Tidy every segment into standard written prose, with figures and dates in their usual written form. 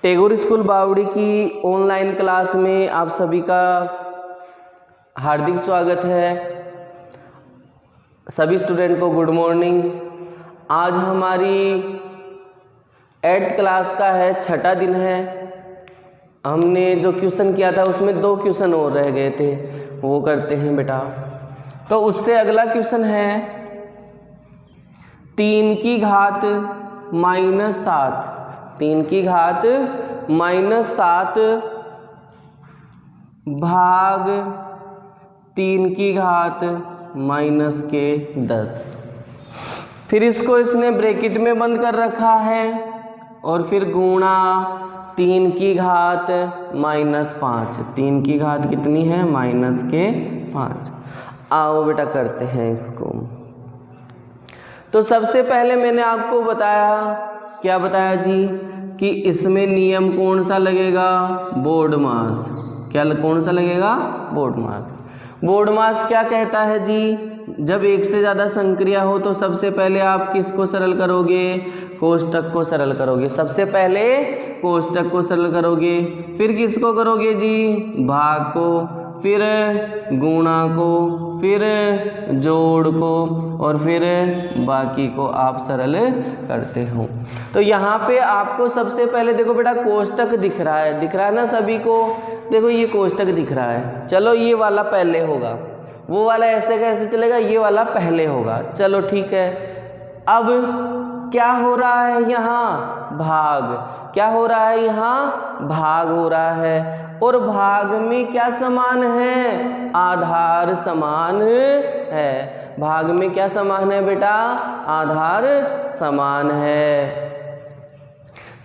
Tagore school बावड़ी की online class में आप सभी का हार्दिक स्वागत है। सभी स्टूडेंट को गुड मॉर्निंग। आज हमारी 8th क्लास का है, छठा दिन है। हमने जो क्वेश्चन किया था उसमें 2 क्वेश्चन और रह गए थे, वो करते हैं बेटा। तो उससे अगला क्वेश्चन है 3 की घात -7, 3 की घात -7 भाग 3 की घात -10। फिर इसको इसने ब्रैकेट में बंद कर रखा है और फिर गुणा 3 की घात -5। 3 की घात कितनी है? -5। आओ बेटा करते हैं इसको। तो सबसे पहले मैंने आपको बताया, क्या बताया जी, कि इसमें नियम कौन सा लगेगा? बोर्ड मास। क्या कौन सा लगेगा? बोर्ड मास। बोर्ड मास क्या कहता है जी? जब एक से ज़्यादा संक्रिया हो तो सबसे पहले आप किसको सरल करोगे? कोष्टक को सरल करोगे। सबसे पहले कोष्टक को सरल करोगे, फिर किसको करोगे जी? भाग को, फिर गुणा को, फिर जोड़ को, और फिर बाकी को आप सरल करते हो। तो यहाँ पे आपको सबसे पहले देखो बेटा कोष्टक दिख रहा है ना सभी को? देखो ये कोष्टक दिख रहा है। चलो ये वाला पहले होगा, वो वाला ऐसे कैसे चलेगा? ये वाला पहले होगा। चलो ठीक है। अब क्या हो रहा है यहाँ? भाग। क्या हो रहा है यहाँ? भाग हो रहा है। और भाग में क्या समान है? आधार समान है। भाग में क्या समान है बेटा? आधार समान है।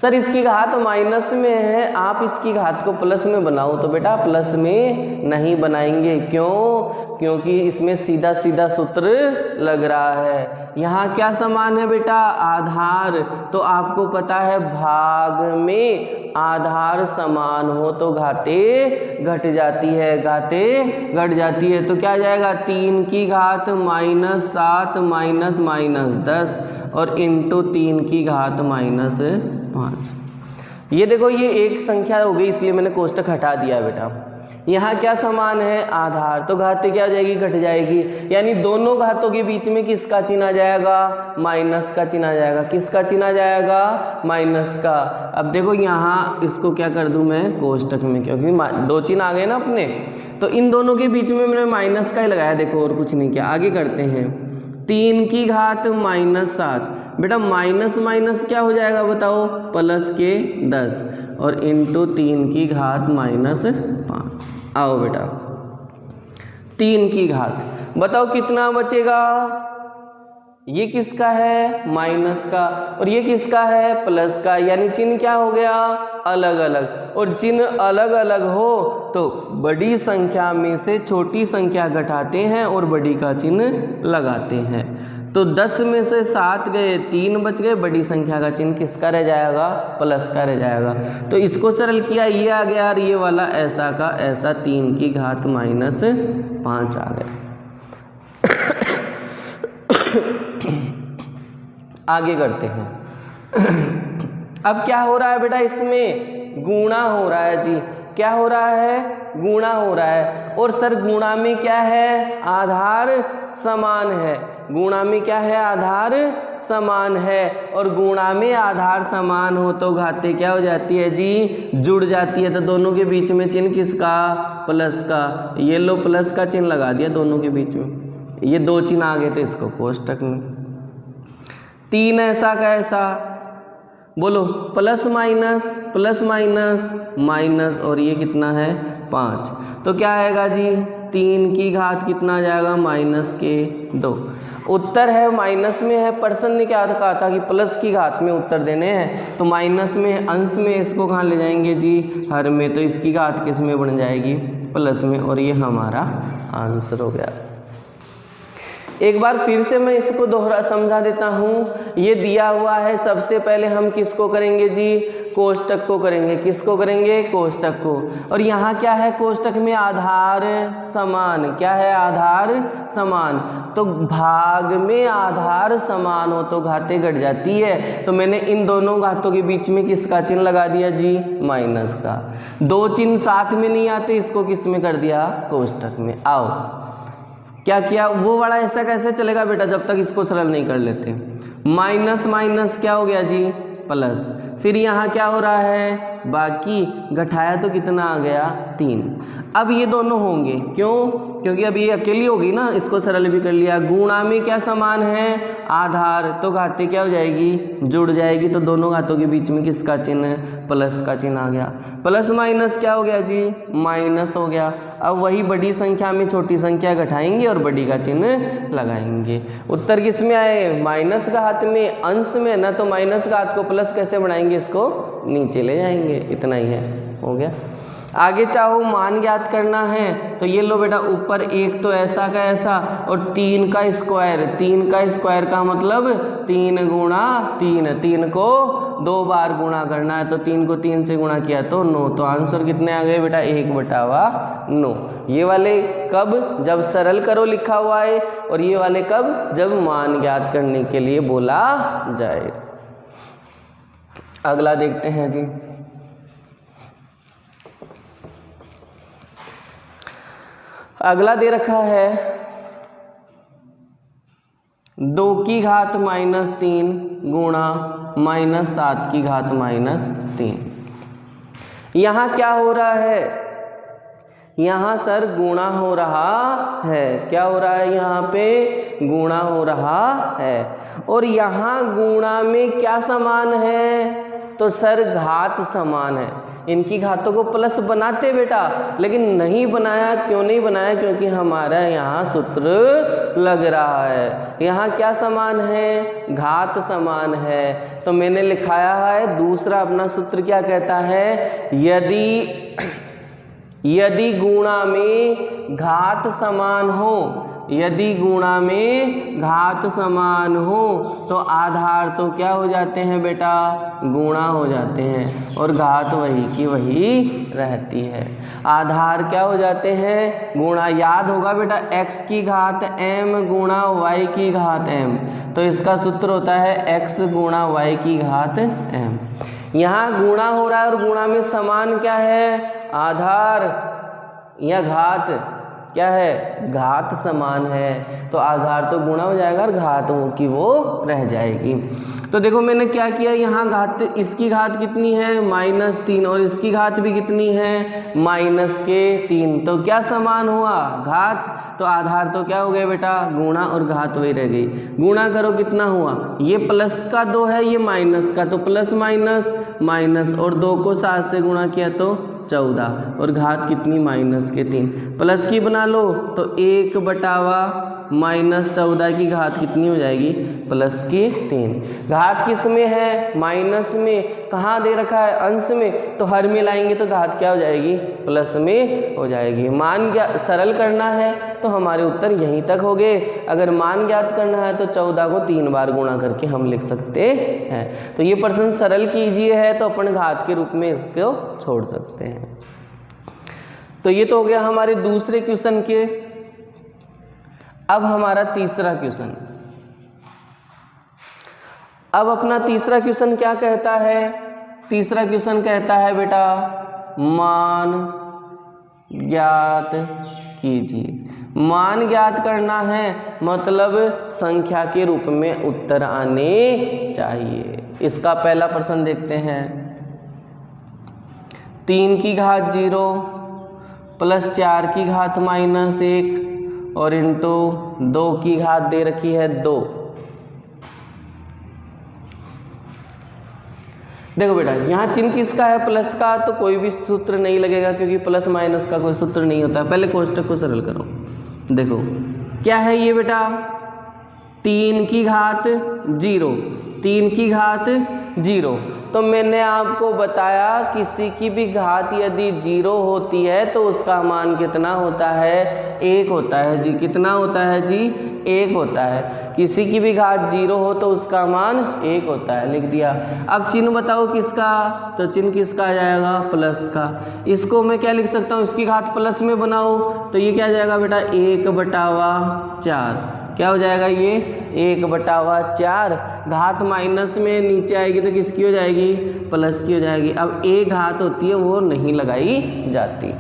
सर इसकी घात माइनस में है, आप इसकी घात को प्लस में बनाओ। तो बेटा प्लस में नहीं बनाएंगे। क्यों? क्योंकि इसमें सीधा सीधा सूत्र लग रहा है। यहाँ क्या समान है बेटा? आधार। तो आपको पता है भाग में आधार समान हो तो घातें घट जाती है, घातें घट जाती है। तो क्या आ जाएगा? 3 की घात -7 -10 और इंटू 3 की घात -5। ये देखो ये एक संख्या हो गई, इसलिए मैंने कोष्टक हटा दिया बेटा। यहाँ क्या समान है? आधार। तो घातें क्या हो जाएगी? घट जाएगी। यानी दोनों घातों के बीच में किसका चिन्ह आ जाएगा? माइनस का चिन्ह आ जाएगा। किसका चिन्ह आ जाएगा? माइनस का। अब देखो यहाँ इसको क्या कर दूं मैं? कोष्टक में, क्योंकि 2 चिन्ह आ गए ना अपने, तो इन दोनों के बीच में मैंने माइनस का ही लगाया। देखो और कुछ नहीं किया। आगे करते हैं। 3 की घात -7 बेटा माइनस माइनस क्या हो जाएगा बताओ? प्लस के 10 और इंटू 3 की घात -5। आओ बेटा 3 की घात बताओ कितना बचेगा? ये किसका है? माइनस का। और ये किसका है? प्लस का। यानी चिन्ह क्या हो गया? अलग अलग। और चिन्ह अलग अलग हो तो बड़ी संख्या में से छोटी संख्या घटाते हैं और बड़ी का चिन्ह लगाते हैं। तो 10 में से 7 गए, 3 बच गए, बड़ी संख्या का चिन्ह किसका रह जाएगा? प्लस का रह जाएगा। तो इसको सरल किया, ये आ गया और ये वाला ऐसा का ऐसा 3 की घात -5 आ गया। आगे करते हैं। अब क्या हो रहा है बेटा? इसमें गुणा हो रहा है जी। क्या हो रहा है? गुणा हो रहा है। और सर गुणा में क्या है? आधार समान है। गुणा में क्या है? आधार समान है। और गुणा में आधार समान हो तो घातें क्या हो जाती है जी? जुड़ जाती है। तो दोनों के बीच में चिन्ह किसका? प्लस का। ये लो प्लस का चिन्ह लगा दिया दोनों के बीच में। ये 2 चिन्ह आ गए थे इसको कोष्टक में। 3 ऐसा का ऐसा, बोलो प्लस माइनस माइनस और ये कितना है? 5। तो क्या आएगा जी? 3 की घात कितना आ जाएगा? -2। उत्तर है माइनस में है। पर्सन ने क्या कहा था कि प्लस की घात में उत्तर देने हैं, तो माइनस में अंश में इसको कहाँ ले जाएंगे जी? हर में। तो इसकी घात किस में बन जाएगी? प्लस में। और ये हमारा आंसर हो गया। एक बार फिर से मैं इसको दोहरा समझा देता हूँ। ये दिया हुआ है, सबसे पहले हम किसको करेंगे जी? कोष्टक को करेंगे। किसको करेंगे? कोष्टक को। और यहाँ क्या है कोष्टक में? आधार समान। क्या है? आधार समान। तो भाग में आधार समान हो तो घातें घट जाती है। तो मैंने इन दोनों घातों के बीच में किसका चिन्ह लगा दिया जी? माइनस का। दो चिन्ह साथ में नहीं आते, इसको किस में कर दिया? कोष्टक में। आओ क्या किया? वो वाला ऐसा कैसे चलेगा बेटा जब तक इसको सरल नहीं कर लेते। माइनस माइनस क्या हो गया जी? प्लस। फिर यहाँ क्या हो रहा है? बाकी घटाया तो कितना आ गया? 3। अब ये दोनों होंगे, क्यों? क्योंकि अब ये अकेली होगी ना, इसको सरल भी कर लिया। गुणा में क्या समान है? आधार। तो घातें क्या हो जाएगी? जुड़ जाएगी। तो दोनों घातों के बीच में किसका चिन्ह? प्लस का चिन्ह आ गया। प्लस माइनस क्या हो गया जी? माइनस हो गया। अब वही बड़ी संख्या में छोटी संख्या घटाएंगे और बड़ी का चिन्ह लगाएंगे। उत्तर किस में आए? माइनस घात में, अंश में ना। तो माइनस घात को प्लस कैसे बढ़ाएंगे? इसको नीचे ले जाएंगे। इतना ही है, हो गया। आगे चाहो मान ज्ञात करना है तो ये लो बेटा, ऊपर एक तो ऐसा का ऐसा और 3 का स्क्वायर। 3 का स्क्वायर का मतलब 3 गुणा 3। 3 को 2 बार गुणा करना है, तो 3 को 3 से गुणा किया तो 9। तो आंसर कितने आ गए बेटा? 1/9। ये वाले कब? जब सरल करो लिखा हुआ है। और ये वाले कब? जब मान ज्ञात करने के लिए बोला जाए। अगला देखते हैं जी। अगला दे रखा है 2 की घात -3 गुणा -7 की घात -3। यहाँ क्या हो रहा है? यहाँ सर गुणा हो रहा है। क्या हो रहा है? यहाँ पे गुणा हो रहा है। और यहाँ गुणा में क्या समान है? तो सर घात समान है। इनकी घातों को प्लस बनाते बेटा, लेकिन नहीं बनाया। क्यों नहीं बनाया? क्योंकि हमारा यहाँ सूत्र लग रहा है। यहाँ क्या समान है? घात समान है। तो मैंने लिखाया है दूसरा अपना सूत्र क्या कहता है? यदि गुणा में घात समान हो, यदि गुणा में घात समान हो तो आधार तो क्या हो जाते हैं बेटा? गुणा हो जाते हैं। और घात वही की वही रहती है। आधार क्या हो जाते हैं? गुणा। याद होगा बेटा, x की घात m गुणा y की घात m। तो इसका सूत्र होता है x गुणा y की घात m। यहाँ गुणा हो रहा है और गुणा में समान क्या है? आधार या घात। क्या है? घात समान है। तो आधार तो गुणा हो जाएगा और घात की वो रह जाएगी। तो देखो मैंने क्या किया, यहाँ घात, इसकी घात कितनी है? -3 और इसकी घात भी कितनी है? -3। तो क्या समान हुआ? घात। तो आधार तो क्या हो गया बेटा? गुणा और घात वही रह गई। गुणा करो कितना हुआ? ये प्लस का 2 है, ये माइनस का, तो प्लस माइनस माइनस, और 2 को 7 से गुणा किया तो 14, और घात कितनी? -3। प्लस की बना लो तो 1/14 -14 की घात कितनी हो जाएगी? +3। घात किस में है? माइनस में। कहाँ दे रखा है? अंश में। तो हर में लाएंगे तो घात क्या हो जाएगी? प्लस में हो जाएगी। मान ज्ञात सरल करना है तो हमारे उत्तर यहीं तक हो गए। अगर मान ज्ञात करना है तो 14 को 3 बार गुणा करके हम लिख सकते हैं। तो ये प्रश्न सरल कीजिए है तो अपन घात के रूप में इसको छोड़ सकते हैं। तो ये तो हो गया हमारे दूसरे क्वेश्चन के। अब हमारा तीसरा क्वेश्चन। अब अपना तीसरा क्वेश्चन क्या कहता है? तीसरा क्वेश्चन कहता है बेटा मान ज्ञात कीजिए। मान ज्ञात करना है मतलब संख्या के रूप में उत्तर आने चाहिए। इसका पहला प्रश्न देखते हैं। 3 की घात 0 प्लस 4 की घात -1 और इंटू 2 की घात दे रखी है 2। देखो बेटा, यहाँ चिन्ह किसका है? प्लस का। तो कोई भी सूत्र नहीं लगेगा क्योंकि प्लस माइनस का कोई सूत्र नहीं होता है। पहले कोष्टक को सरल करो। देखो क्या है ये बेटा? 3 की घात 0, 3 की घात 0। तो मैंने आपको बताया किसी की भी घात यदि 0 होती है तो उसका मान कितना होता है? 1 होता है जी। कितना होता है जी? 1 होता है। किसी की भी घात 0 हो तो उसका मान 1 होता है, लिख दिया। अब चिन्ह बताओ किसका, तो चिन्ह किसका आ जाएगा, प्लस का। इसको मैं क्या लिख सकता हूँ, इसकी घात प्लस में बनाओ तो ये क्या जाएगा बेटा 1/4, क्या हो जाएगा ये 1/4। घात माइनस में नीचे आएगी तो किसकी हो जाएगी, प्लस की हो जाएगी। अब एक घात होती है वो नहीं लगाई जाती।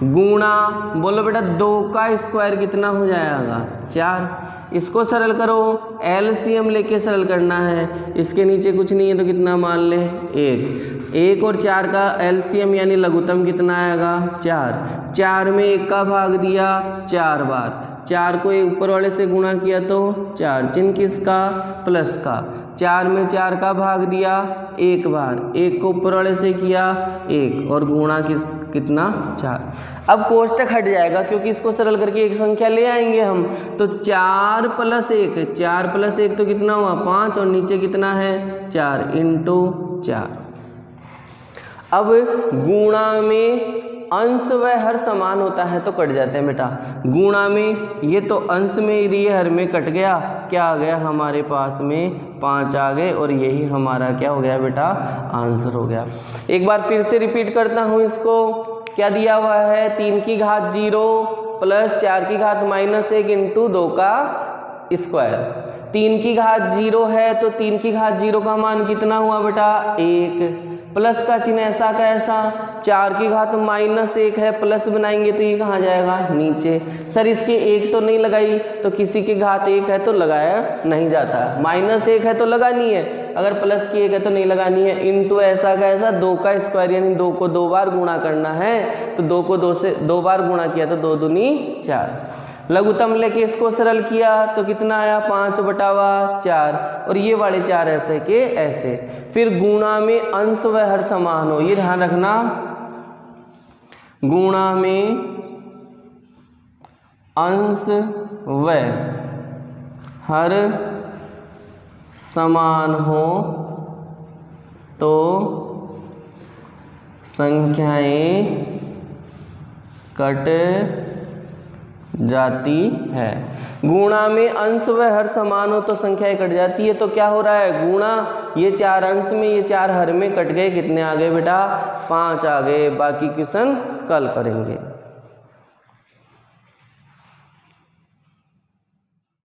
गुणा, बोलो बेटा 2 का स्क्वायर कितना हो जाएगा 4। इसको सरल करो, एलसीएम लेके सरल करना है। इसके नीचे कुछ नहीं है तो कितना मान ले 1 और 4 का एलसीएम यानी लघुत्तम कितना आएगा 4। 4 में 1 का भाग दिया 4 बार, 4 को ऊपर वाले से गुणा किया तो 4, चिन्ह किसका, प्लस का। 4 में 4 का भाग दिया 1 बार, 1 को ऊपर वाले से किया 1 और गुणा कितना 4। अब कोष्टक हट जाएगा क्योंकि इसको सरल करके एक संख्या ले आएंगे हम, तो 4 + 1, 4 + 1 तो कितना हुआ 5 और नीचे कितना है 4 × 4। अब गुणा में अंश व हर समान होता है तो कट जाते हैं बेटा। गुणा में ये तो अंश में ये हर में कट गया, क्या आ गया हमारे पास में 5 आ गए और यही हमारा क्या हो गया बेटा आंसर हो गया। एक बार फिर से रिपीट करता हूँ इसको, क्या दिया हुआ है 3 की घात 0 + 4 की घात -1 × 2 का स्क्वायर। 3 की घात 0 है तो 3 की घात 0 का मान कितना हुआ बेटा 1, प्लस का चिन्ह ऐसा का ऐसा। 4 की घात -1 है, प्लस बनाएंगे तो ये कहाँ जाएगा नीचे। सर इसके 1 तो नहीं लगाई, तो किसी की घात 1 है तो लगाया नहीं जाता, -1 है तो लगानी है, अगर प्लस की 1 है तो नहीं लगानी है। इनटू ऐसा का ऐसा 2 का स्क्वायर यानी 2 को 2 बार गुणा करना है, तो 2 को 2 से 2 बार गुणा किया तो 2 दूनी 4। लघुत्तम लेके इसको सरल किया तो कितना आया 5/4 और ये वाले 4 ऐसे के ऐसे। फिर गुणा में अंश व हर समान हो, ये ध्यान रखना, गुणा में अंश व हर समान हो तो संख्याएं कट जाती है। गुणा में अंश व हर समान हो तो संख्याएं कट जाती है, तो क्या हो रहा है गुणा, ये 4 अंश में ये 4 हर में कट गए, कितने आ गए बेटा 5 आ गए। बाकी क्वेश्चन कल करेंगे।